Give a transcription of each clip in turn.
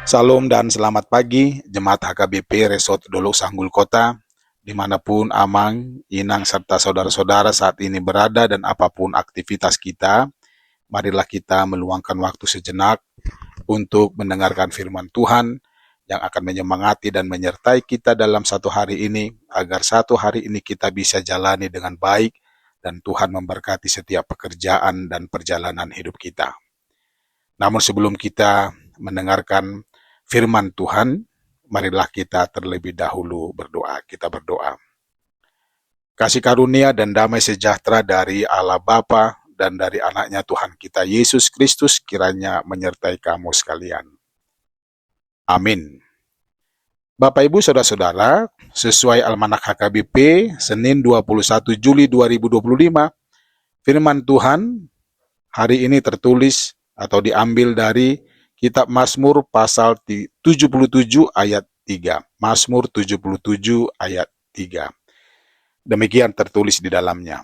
Salam dan selamat pagi, Jemaat HKBP Resort Dolok Sanggul Kota, dimanapun Amang, Inang, serta saudara-saudara saat ini berada dan apapun aktivitas kita, marilah kita meluangkan waktu sejenak untuk mendengarkan firman Tuhan yang akan menyemangati dan menyertai kita dalam satu hari ini, agar satu hari ini kita bisa jalani dengan baik dan Tuhan memberkati setiap pekerjaan dan perjalanan hidup kita. Namun sebelum kita mendengarkan firman Tuhan, marilah kita terlebih dahulu berdoa. Kita berdoa. Kasih karunia dan damai sejahtera dari Allah Bapa dan dari anaknya Tuhan kita Yesus Kristus kiranya menyertai kamu sekalian. Amin. Bapak Ibu Saudara-saudara, sesuai Almanak HKBP, Senin 21 Juli 2025, firman Tuhan hari ini tertulis atau diambil dari Kitab Mazmur pasal 77 ayat 3. Mazmur 77 ayat 3. Demikian tertulis di dalamnya.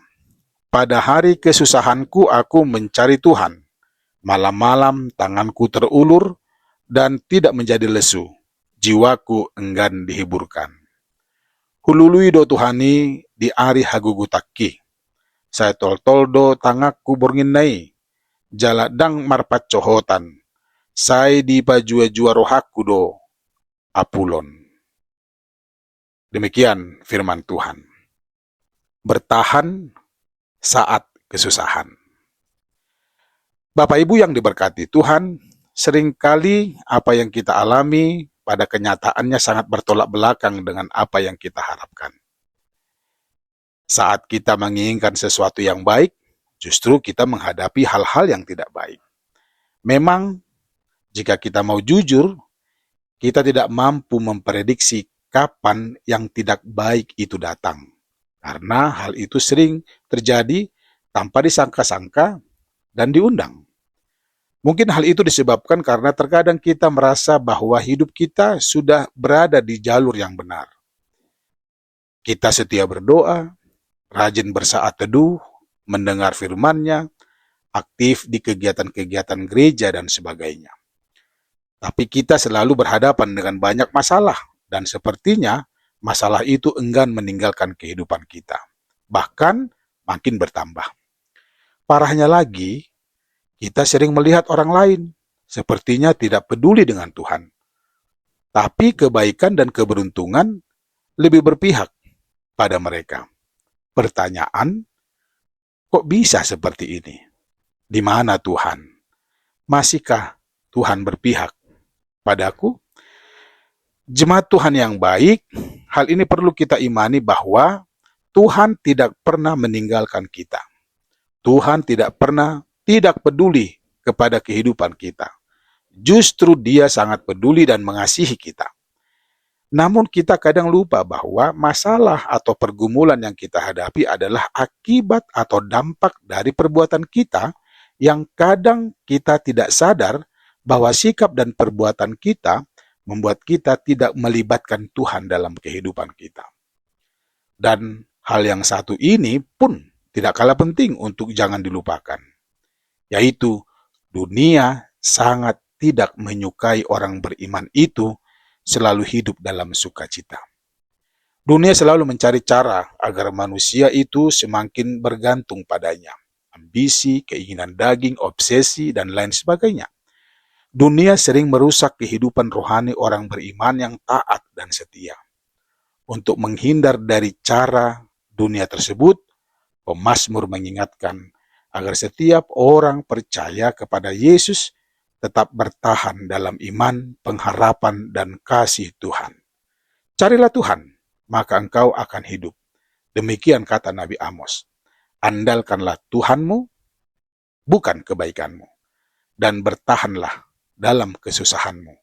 Pada hari kesusahanku aku mencari Tuhan. Malam-malam tanganku terulur dan tidak menjadi lesu. Jiwaku enggan dihiburkan. Hulului do Tuhani di ari hagugu takki. Saya tol-toldo tangakku bornginai. Jaladang marpat cohotan. Sai di pajua-jua rohaku do apulon. Demikian firman Tuhan. Bertahan saat kesusahan. Bapak Ibu yang diberkati Tuhan, seringkali apa yang kita alami pada kenyataannya sangat bertolak belakang dengan apa yang kita harapkan. Saat kita menginginkan sesuatu yang baik, justru kita menghadapi hal-hal yang tidak baik. Memang jika kita mau jujur, kita tidak mampu memprediksi kapan yang tidak baik itu datang. Karena hal itu sering terjadi tanpa disangka-sangka dan diundang. Mungkin hal itu disebabkan karena terkadang kita merasa bahwa hidup kita sudah berada di jalur yang benar. Kita setia berdoa, rajin bersaat teduh, mendengar firman-Nya, aktif di kegiatan-kegiatan gereja dan sebagainya. Tapi kita selalu berhadapan dengan banyak masalah, dan sepertinya masalah itu enggan meninggalkan kehidupan kita. Bahkan makin bertambah. Parahnya lagi, kita sering melihat orang lain, sepertinya tidak peduli dengan Tuhan. Tapi kebaikan dan keberuntungan lebih berpihak pada mereka. Pertanyaan, kok bisa seperti ini? Di mana Tuhan? Masihkah Tuhan berpihak padaku? Jemaat Tuhan yang baik, hal ini perlu kita imani bahwa Tuhan tidak pernah meninggalkan kita. Tuhan tidak peduli kepada kehidupan kita. Justru Dia sangat peduli dan mengasihi kita. Namun kita kadang lupa bahwa masalah atau pergumulan yang kita hadapi adalah akibat atau dampak dari perbuatan kita yang kadang kita tidak sadar bahwa sikap dan perbuatan kita membuat kita tidak melibatkan Tuhan dalam kehidupan kita. Dan hal yang satu ini pun tidak kalah penting untuk jangan dilupakan, yaitu dunia sangat tidak menyukai orang beriman itu selalu hidup dalam sukacita. Dunia selalu mencari cara agar manusia itu semakin bergantung padanya. Ambisi, keinginan daging, obsesi, dan lain sebagainya. Dunia sering merusak kehidupan rohani orang beriman yang taat dan setia. Untuk menghindar dari cara dunia tersebut, pemazmur mengingatkan agar setiap orang percaya kepada Yesus tetap bertahan dalam iman, pengharapan, dan kasih Tuhan. Carilah Tuhan, maka engkau akan hidup. Demikian kata Nabi Amos. Andalkanlah Tuhanmu, bukan kebaikanmu, dan bertahanlah dalam kesusahanmu.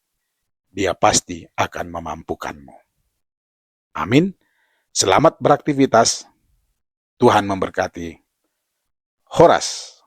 Dia pasti akan memampukanmu. Amin. Selamat beraktivitas. Tuhan memberkati. Horas.